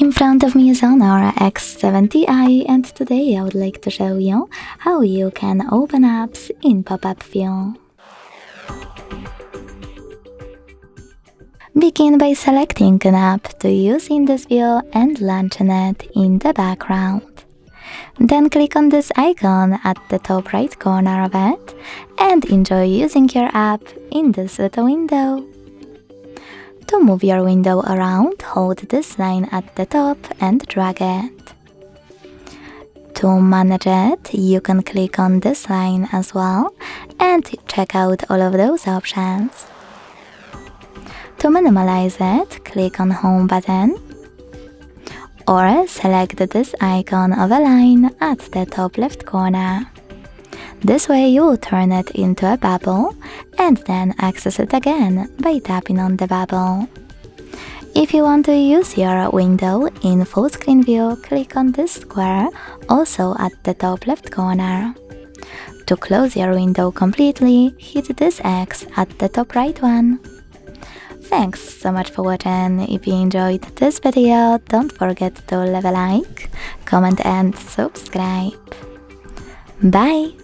In front of me is HONOR X70i, and today I would like to show you how you can open apps in pop-up view. Begin by selecting an app to use in this view and launching it in the background. Then click on this icon at the top right corner of it and enjoy using your app in this little window. To move your window around, hold this line at the top and drag it. To manage it, you can click on this line as well and check out all of those options. To minimize it, click on Home button or select this icon of a line at the top left corner. This way you will turn it into a bubble and then access it again by tapping on the bubble. If you want to use your window in full screen view, click on this square also at the top left corner. To close your window completely, hit this X at the top right one. Thanks so much for watching. If you enjoyed this video, don't forget to leave a like, comment and subscribe. Bye!